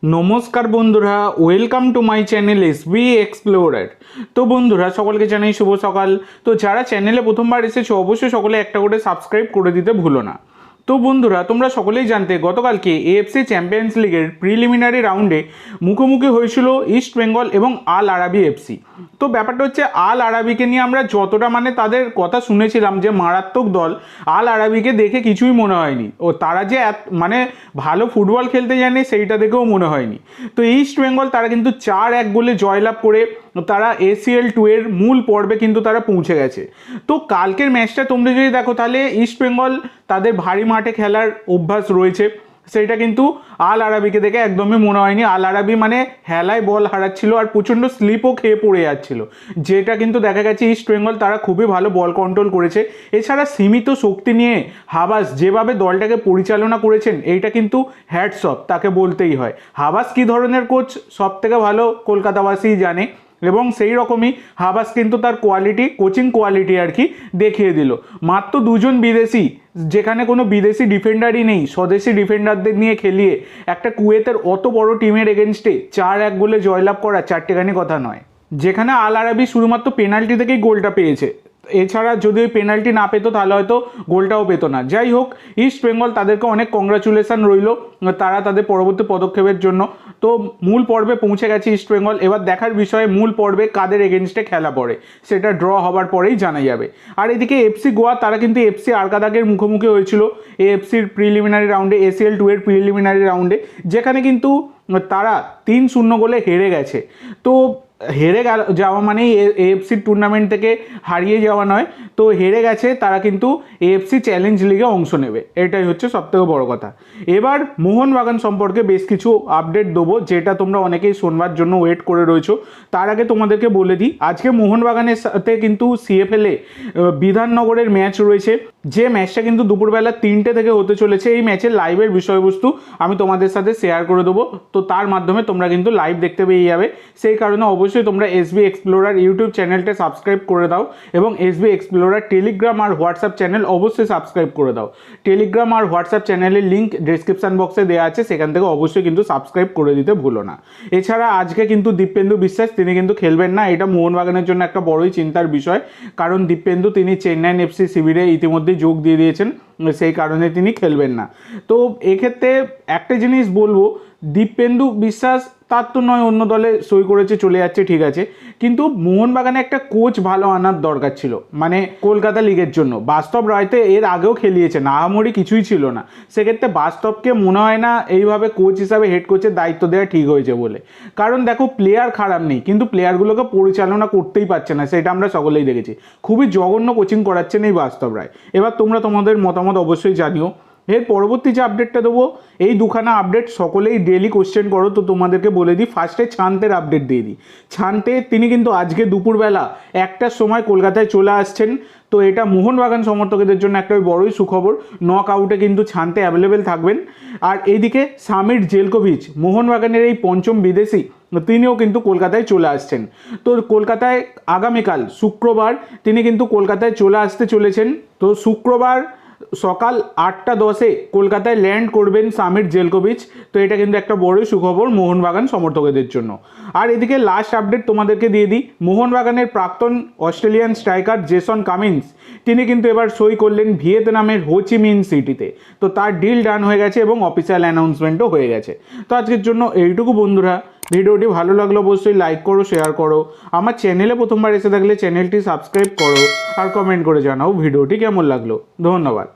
নমস্কার বন্ধুরা, welcome to my channel SB explorer. তো বন্ধুরা, সকলকে জানাই শুভ সকাল। তো যারা চ্যানেলে প্রথমবার এসেছো অবশ্যই সকলে একটা করে সাবস্ক্রাইব করে দিতে ভুলো না। তো বন্ধুরা, তোমরা সকলেই জানতে গতকালকে এএফসি চ্যাম্পিয়ন্স লিগের প্রিলিমিনারি রাউন্ডে মুখোমুখি হয়েছিল ইস্ট বেঙ্গল এবং আল আরাবি এফসি। তো ব্যাপারটা হচ্ছে, আল আরাবিকে নিয়ে আমরা যতটা তাদের কথা শুনেছিলাম যে মারাত্মক দল, আল আরাবিকে দেখে কিছুই মনে হয়নি। ও তারা যে ভালো ফুটবল খেলতে জানে সেইটা দেখেও মনে হয়নি। তো ইস্ট বেঙ্গল তারা কিন্তু 4-1 গোলে জয়লাভ করে তারা ACL 2 এর মূল পর্বে কিন্তু তারা পৌঁছে গেছে। তো কালকের ম্যাচটা তোমরা যদি দেখো তাহলে ইস্ট বেঙ্গল তাদের ভারী মাঠে খেলার অভ্যাস রয়েছে, সেইটা কিন্তু আল আরাবিকে দেখে একদমই মনে হয়নি। আল আরাবি হেলায় বল হারাচ্ছিল আর প্রচণ্ড স্লিপও খেয়ে পড়ে যাচ্ছিল, যেটা কিন্তু দেখা গেছে ইস্ট বেঙ্গল তারা খুবই ভালো বল কন্ট্রোল করেছে। এছাড়া সীমিত শক্তি নিয়ে হাবাস যেভাবে দলটাকে পরিচালনা করেছেন, এইটা কিন্তু হ্যাটস অফ তাকে বলতেই হয়। হাবাস কী ধরনের কোচ সব থেকে ভালো কলকাতাবাসীই জানে, এবং সেই রকমই হাবাস কিন্তু তার কোচিং কোয়ালিটি দেখিয়ে দিল। মাত্র 2 জন বিদেশি, যেখানে কোনো বিদেশি ডিফেন্ডারই নেই, স্বদেশি ডিফেন্ডারদের নিয়ে খেলিয়ে একটা কুয়েতের অত বড় টিমের এগেনস্টে 4-1 গোলে জয়লাভ করা চারটেখানি কথা নয়। যেখানে আল আরাবি শুধুমাত্র পেনাল্টি থেকেই গোলটা পেয়েছে, এছাড়া যদি ওই পেনাল্টি না পেতো তাহলে হয়তো গোলটাও পেতো না। যাই হোক, ইস্ট বেঙ্গল তাদেরকে অনেক কংগ্রাচুলেশন রইল তারা তাদের পরবর্তী পদক্ষেপের জন্য। তো মূল পর্বে পৌঁছে গেছে ইস্ট বেঙ্গল। এবার দেখার বিষয়ে মূল পর্বে কাদের এগেনস্টে খেলা পড়ে সেটা ড্র হবার পরেই জানা যাবে। আর এদিকে এফসি গোয়া তারা কিন্তু এফসি আরকাদাগের মুখোমুখি হয়েছিল এএফসির প্রিলিমিনারি রাউন্ডে, ACL 2 এর প্রিলিমিনারি রাউন্ডে, যেখানে কিন্তু তারা 3-0 গোলে হেরে গেছে। তো হেরে যাওয়া মানেই AFC টুর্নামেন্ট থেকে হারিয়ে যাওয়া নয়, তো হেরে গেছে তারা কিন্তু AFC চ্যালেঞ্জ লিগে অংশ নেবে, এটাই হচ্ছে সবথেকে বড় কথা। এবার মোহনবাগান সম্পর্কে বেশ কিছু আপডেট দেবো, যেটা তোমরা অনেকেই শোনবার জন্য ওয়েট করে রয়েছো। তার আগে তোমাদেরকে বলে দিই, আজকে মোহনবাগানের সাথে কিন্তু CFL এ বিধাননগরের ম্যাচ রয়েছে, যে ম্যাচটা কিন্তু দুপুরবেলা 3টে থেকে হতে চলেছে। এই ম্যাচের লাইভের বিষয়বস্তু আমি তোমাদের সাথে শেয়ার করে দেবো, তো তার মাধ্যমে তোমরা কিন্তু লাইভ দেখতে পেয়ে যাবে। সেই কারণে অবশ্যই তোমরা এসবি এক্সপ্লোরার ইউটিউব চ্যানেলটা সাবস্ক্রাইব করে দাও, এবং এসবি এক্সপ্লোরার টেলিগ্রাম আর হোয়াটসঅ্যাপ চ্যানেল অবশ্যই সাবস্ক্রাইব করে দাও। টেলিগ্রাম আর হোয়াটসঅ্যাপ চ্যানেলের লিঙ্ক ডেসক্রিপশন বক্সে দেওয়া আছে, সেখান থেকে অবশ্যই কিন্তু সাবস্ক্রাইব করে দিতে ভুলো না। এছাড়া আজকে কিন্তু দীপেন্দু বিশ্বাস তিনি কিন্তু খেলবেন না, এটা মোহনবাগানের জন্য একটা বড়ই চিন্তার বিষয়, কারণ দীপেন্দু তিনি চেন্নাই FC শিবিরে ইতিমধ্যে যোগ দিয়ে দিয়েছেন, সেই কারণে তিনি খেলবেন না। তো এক্ষেত্রে একটা জিনিস বলবো, দীপেন্দু বিশ্বাস তার তো নয় অন্য দলে সই করেছে চলে যাচ্ছে, ঠিক আছে, কিন্তু মোহনবাগানে একটা কোচ ভালো আনার দরকার ছিল, কলকাতা লিগের জন্য। বাস্তব রায়তে এর আগেও খেলিয়েছে, আহামরি কিছুই ছিল না, সেক্ষেত্রে বাস্তবকে মনে হয় না এইভাবে কোচ হিসাবে হেড কোচের দায়িত্ব দেওয়া ঠিক হয়েছে বলে। কারণ দেখো, প্লেয়ার খারাপ নেই, কিন্তু প্লেয়ারগুলোকে পরিচালনা করতেই পারছে না, সেটা আমরা সকলেই দেখেছি। খুবই জঘন্য কোচিং করাচ্ছেন এই বাস্তব রায়। এবার তোমরা তোমাদের মতামত অবশ্যই জানিও। এর পরবর্তী যে আপডেটটা দেবো, এই দুখানা আপডেট সকলেই ডেলি কোশ্চেন করো, তো তোমাদেরকে বলে দিই। ফার্স্টে ছান্তের আপডেট দিয়ে দিই। ছান্তে তিনি কিন্তু আজকে দুপুরবেলা 1টার সময় কলকাতায় চলে আসছেন, তো এটা মোহনবাগান সমর্থকদের জন্য একটা বড়ই সুখবর। নক আউটে কিন্তু ছান্তে অ্যাভেলেবেল থাকবেন। আর এইদিকে সামির জেলকোভিচ, মোহনবাগানের এই পঞ্চম বিদেশি, তিনিও কিন্তু কলকাতায় চলে আসছেন। তো কলকাতায় আগামীকাল শুক্রবার তিনি কিন্তু কলকাতায় চলে আসতে চলেছেন। তো শুক্রবার সকাল 8:10 কলকাতায় ল্যান্ড করবেন সামির জেলকোভিচ। তো এটা কিন্তু একটা বড়ই সুখবর মোহনবাগান সমর্থকদের জন্য। আর এদিকে লাস্ট আপডেট তোমাদেরকে দিয়ে দিই, মোহনবাগানের প্রাক্তন অস্ট্রেলিয়ান স্ট্রাইকার জেসন কামিন্স তিনি কিন্তু এবার সই করলেন ভিয়েতনামের হোচিমিন সিটিতে। তো তার ডিল ডান হয়ে গেছে এবং অফিসিয়াল অ্যানাউন্সমেন্টও হয়ে গেছে। তো আজকের জন্য এইটুকু বন্ধুরা। ভিডিওটি ভালো লাগলে অবশ্যই লাইক করো, শেয়ার করো। আমার চ্যানেলে প্রথমবার এসে থাকলে চ্যানেলটি সাবস্ক্রাইব করো, আর কমেন্ট করে জানাও ভিডিওটি কেমন লাগলো। ধন্যবাদ।